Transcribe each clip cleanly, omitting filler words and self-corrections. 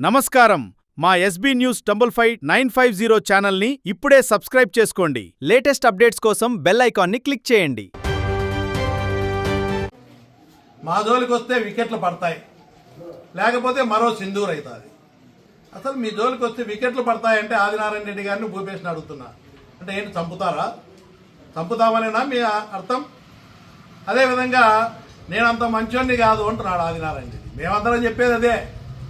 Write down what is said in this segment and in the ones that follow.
నమస్కారం. మా SB news 950 ఛానల్ని ఇప్పుడే సబ్స్క్రైబ్ చేసుకోండి. లేటెస్ట్ అప్డేట్స్ కోసం బెల్ ఐకాన్ని క్లిక్ చేయండి. మా జోలికి వస్తే వికెట్లు పడతాయి, లేకపోతే మరో సింధూర్ అవుతుంది. అసలు మీ జోలికి వస్తే వికెట్లు పడతాయంటే ఆదినారాయణ రెడ్డి గారిని భూపేష్ని అడుగుతున్నా. అంటే ఏంటి, చంపుతారా? చంపుతామనేనా మీ అర్థం? అదేవిధంగా నేనంత మంచోడిని కాదు అంటున్నాడు ఆదినారాయణ రెడ్డి. మేమందరం చెప్పేది అదే.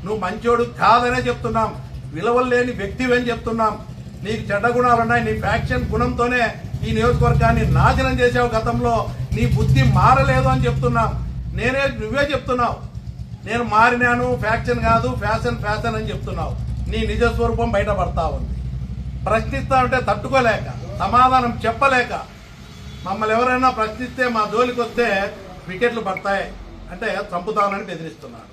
నువ్వు మంచోడు కాదనే చెప్తున్నాం, విలువలేని వ్యక్తివని చెప్తున్నాం. నీకు చెడ్డ గుణాలున్నాయి, నీ ఫ్యాక్షన్ గుణంతోనే ఈ నియోజకవర్గాన్ని నాశనం చేసావు. గతంలో నీ బుద్ధి మారలేదు అని చెప్తున్నాం. నువ్వే చెప్తున్నావు నేను మారినాను, ఫ్యాక్షన్ కాదు ఫ్యాషన్ ఫ్యాషన్ అని చెప్తున్నావు. నీ నిజ స్వరూపం బయటపడతా ఉంది. ప్రశ్నిస్తా ఉంటే తట్టుకోలేక, సమాధానం చెప్పలేక, మమ్మల్ని ఎవరైనా ప్రశ్నిస్తే మా జోలికి వస్తే వికెట్లు పడతాయి అంటే చంపుతామని బెదిరిస్తున్నాడు.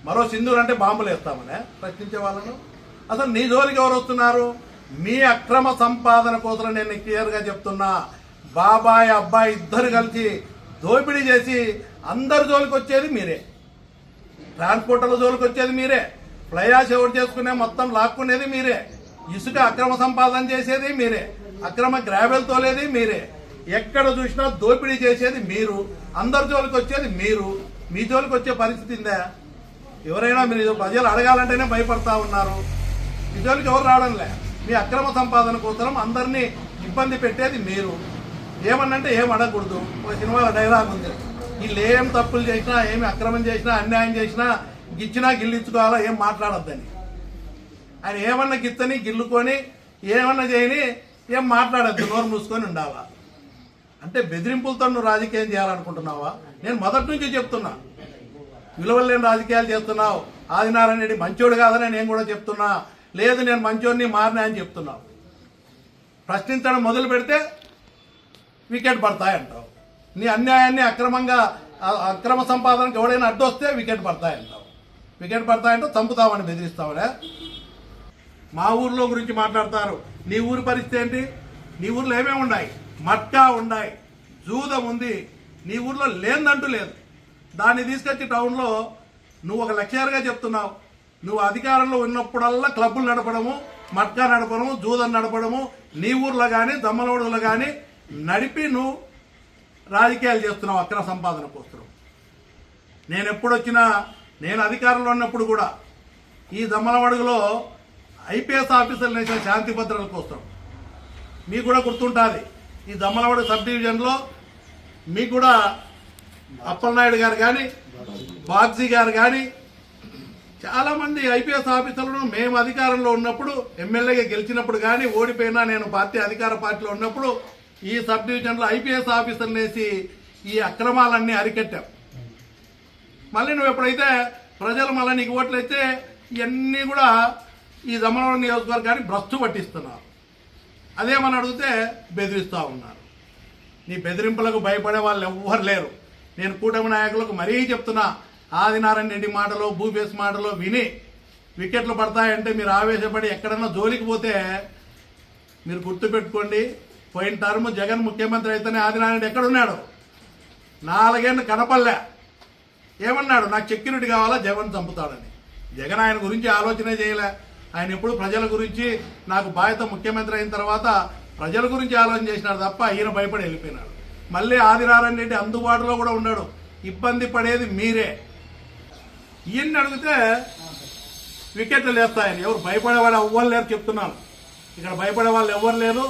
మరో సింధూర్ అంటే బాంబులు వేస్తామనే ప్రశ్నించే వాళ్ళను. అసలు నీ జోలికి ఎవరు వస్తున్నారు? మీ అక్రమ సంపాదన కోసం నేను క్లియర్గా చెప్తున్నా. బాబాయ్ అబ్బాయి ఇద్దరు కలిసి దోపిడీ చేసి అందరి జోలికి వచ్చేది మీరే. ట్రాన్స్పోర్టర్ల జోలికి వచ్చేది మీరే. ఫ్లైయాష్ ఎవరు చేసుకునే మొత్తం లాక్కునేది మీరే. ఇసుక అక్రమ సంపాదన చేసేది మీరే. అక్రమ గ్రావెల్ తోలేది మీరే. ఎక్కడ చూసినా దోపిడీ చేసేది మీరు. అందరి జోలికి వచ్చేది మీరు. మీ జోలికి వచ్చే పరిస్థితి ఉందా? ఎవరైనా మీరు ప్రజలు అడగాలంటేనే భయపడతా ఉన్నారు. మీ జోలికి ఎవరు రావడంలే. మీ అక్రమ సంపాదన కోసం అందరినీ ఇబ్బంది పెట్టేది మీరు. ఏమన్నంటే ఏం అడగకూడదు. ఒక సినిమాలో డైలాగ్ ఉంది, వీళ్ళు ఏం తప్పులు చేసినా, ఏమి అక్రమం చేసినా, అన్యాయం చేసినా గిచ్చినా గిల్లించుకోవాలా, ఏం మాట్లాడొద్దని. ఆయన ఏమన్నా గిత్తని గిల్లుకొని ఏమన్నా చేయని ఏం మాట్లాడద్దు, నోరు మూసుకొని ఉండాలా. అంటే బెదిరింపులతో నువ్వు రాజకీయం చేయాలనుకుంటున్నావా? నేను మొదటి నుంచి చెప్తున్నా, విలువలు లేని రాజకీయాలు చేస్తున్నావు. ఆదినారాయణ రెడ్డి మంచోడు కాదని నేను కూడా చెప్తున్నా. లేదు నేను మంచోడిని మారినా అని చెప్తున్నావు. ప్రశ్నించడం మొదలు పెడితే వికెట్ పడతాయంటావు. నీ అన్యాయాన్ని అక్రమ సంపాదనకు ఎవడైనా అడ్డొస్తే వికెట్ పడతాయంటావు. వికెట్ పడతాయంటే చంపుతామని బెదిరిస్తావులే. మా ఊర్లో గురించి మాట్లాడతారు. నీ ఊరి పరిస్థితి ఏంటి? నీ ఊర్లో ఏమేమి ఉన్నాయి? మట్కా ఉన్నాయి, జూదం ఉంది. నీ ఊర్లో లేదంటూ లేదు. దాన్ని తీసుకొచ్చి టౌన్లో నువ్వు ఒక లెక్చరర్గా చెప్తున్నావు. నువ్వు అధికారంలో ఉన్నప్పుడల్లా క్లబ్బులు నడపడము, మట్కా నడపడము, జూదం నడపడము, నీ ఊర్లో కానీ దమ్మలవడులో కానీ నడిపి నువ్వు రాజకీయాలు చేస్తున్నావు అక్రమ సంపాదన కోసం. నేను ఎప్పుడొచ్చినా, నేను అధికారంలో ఉన్నప్పుడు కూడా ఈ దమ్మలవడుగులో ఐపీఎస్ ఆఫీసర్లు వేసిన శాంతి భద్రతల కోసం మీకు కూడా గుర్తుంటుంది. ఈ దమ్మలవడుగు సబ్ డివిజన్లో మీకు కూడా అప్పలనాయుడు గారు కానీ, బాగ్జీ గారు కానీ చాలామంది ఐపీఎస్ ఆఫీసర్లను మేము అధికారంలో ఉన్నప్పుడు, ఎమ్మెల్యేగా గెలిచినప్పుడు కానీ, ఓడిపోయినా నేను అధికార పార్టీలో ఉన్నప్పుడు ఈ సబ్ డివిజన్లో ఐపీఎస్ ఆఫీసర్లు వేసి ఈ అక్రమాలన్నీ అరికట్టాం. మళ్ళీ నువ్వు ఎప్పుడైతే ప్రజలు మళ్ళీ నీకు ఓట్లు అయితే ఇవన్నీ కూడా ఈ దమ్మలవరం నియోజకవర్గాన్ని భ్రష్టు పట్టిస్తున్నారు. అదేమని అడిగితే బెదిరిస్తూ ఉన్నారు. నీ బెదిరింపులకు భయపడే వాళ్ళు ఎవ్వరు లేరు. నేను కూటమి నాయకులకు మరీ చెప్తున్నా, ఆదినారాయణ రెడ్డి మాటలో, భూపేష్ మాటలో విని వికెట్లు పడతాయంటే మీరు ఆవేశపడి ఎక్కడన్నా జోలికి పోతే మీరు గుర్తుపెట్టుకోండి. పోయిన టర్మ్ జగన్ ముఖ్యమంత్రి అయితేనే ఆదినారాయణ రెడ్డి ఎక్కడున్నాడు? 4 ఏళ్ళు కనపల్లే. ఏమన్నాడు? నాకు సెక్యూరిటీ కావాలా, జగన్ చంపుతాడని. జగన్ ఆయన గురించి ఆలోచనే చేయలే. ఆయన ఎప్పుడు ప్రజల గురించి, నాకు బాధ్యత ముఖ్యమంత్రి అయిన తర్వాత ప్రజల గురించి ఆలోచన చేసినాడు తప్ప ఈయన భయపడి వెళ్ళిపోయినాడు. మళ్ళీ ఆదినారాయణ రెడ్డి అందుబాటులో కూడా ఉన్నాడు. ఇబ్బంది పడేది మీరే. ఈయన్ని అడిగితే వికెట్లు లేస్తాయని. ఎవరు భయపడేవాడు ఎవ్వరు లేరు చెప్తున్నాను. ఇక్కడ భయపడే వాళ్ళు ఎవ్వరు లేరు.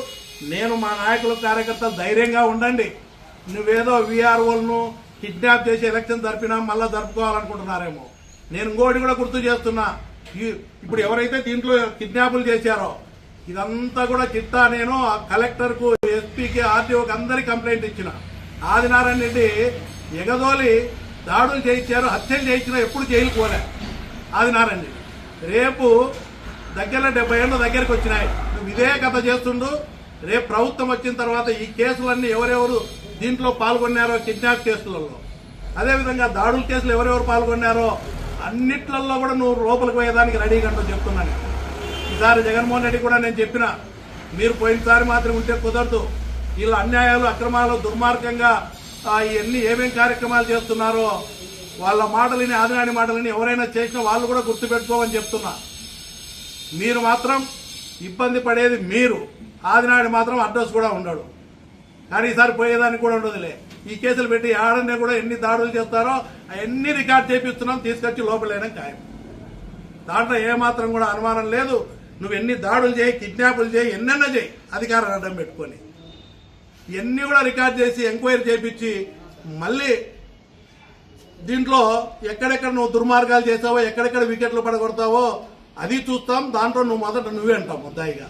నేను మా నాయకులు, కార్యకర్తలు ధైర్యంగా ఉండండి. నువ్వేదో వీఆర్ఓలను కిడ్నాప్ చేసి ఎలక్షన్ జరిపినా మళ్ళీ జరుపుకోవాలనుకుంటున్నారేమో. నేను ఇంకోటి కూడా గుర్తు చేస్తున్నా. ఇప్పుడు ఎవరైతే దీంట్లో కిడ్నాపులు చేశారో ఇదంతా కూడా చిట్టా నేను కలెక్టర్కు, ఎస్పీకి, ఆర్టీఓకి అందరికీ కంప్లైంట్ ఇచ్చిన. ఆదినారాయణ రెడ్డి ఎగదోలి దాడులు చేయించారు, హత్యలు చేయించినా ఎప్పుడు జైలుకు పోలే ఆదినారాయణ రెడ్డి. రేపు దగ్గరలో 70 ఏళ్ళు దగ్గరికి వచ్చినాయి. నువ్వు ఇదే కథ చేస్తుండు. రేపు ప్రభుత్వం వచ్చిన తర్వాత ఈ కేసులన్నీ ఎవరెవరు దీంట్లో పాల్గొన్నారో, కిడ్నాప్ కేసులలో, అదేవిధంగా దాడుల కేసులు ఎవరెవరు పాల్గొన్నారో అన్నిట్లలో కూడా నువ్వు లోపలికి పోయేదానికి రెడీగా చెప్తున్నాను. ఈసారి జగన్మోహన్ రెడ్డి కూడా నేను చెప్పిన, మీరు పోయినసారి మాత్రం ఉంటే కుదరదు. వీళ్ళ అన్యాయాలు, అక్రమాలు, దుర్మార్గంగా ఇవన్నీ ఏమేం కార్యక్రమాలు చేస్తున్నారో వాళ్ళ మాటలని ఆదినాని మాటలని ఎవరైనా చేసిన వాళ్ళు కూడా గుర్తుపెట్టుకోమని చెప్తున్నా. మీరు మాత్రం ఇబ్బంది పడేది మీరు, ఆదినాడు మాత్రం అడ్రస్ కూడా ఉండడు. కానీ ఈసారి పోయేదానికి కూడా ఉండదులే. ఈ కేసులు పెట్టి ఆడనే కూడా ఎన్ని దాడులు చేస్తారో అవన్నీ రికార్డ్ చేపిస్తున్నాం, తీసుకొచ్చి లోపలేయడం ఖాయం. దాంట్లో ఏమాత్రం కూడా అనుమానం లేదు. నువ్వు ఎన్ని దాడులు చేయి, కిడ్నాపులు చేయి, ఎన్నెన్నో చేయి అధికారాన్ని అడ్డం పెట్టుకొని, ఇవన్నీ కూడా రికార్డ్ చేసి ఎంక్వైరీ చేపించి మళ్ళీ దీంట్లో ఎక్కడెక్కడ నువ్వు దుర్మార్గాలు చేసావో, ఎక్కడెక్కడ వికెట్లు పడగొడతావో అది చూస్తాం. దాంట్లో నువ్వు మొదట నువ్వే అంటావు ముద్దాయిగా.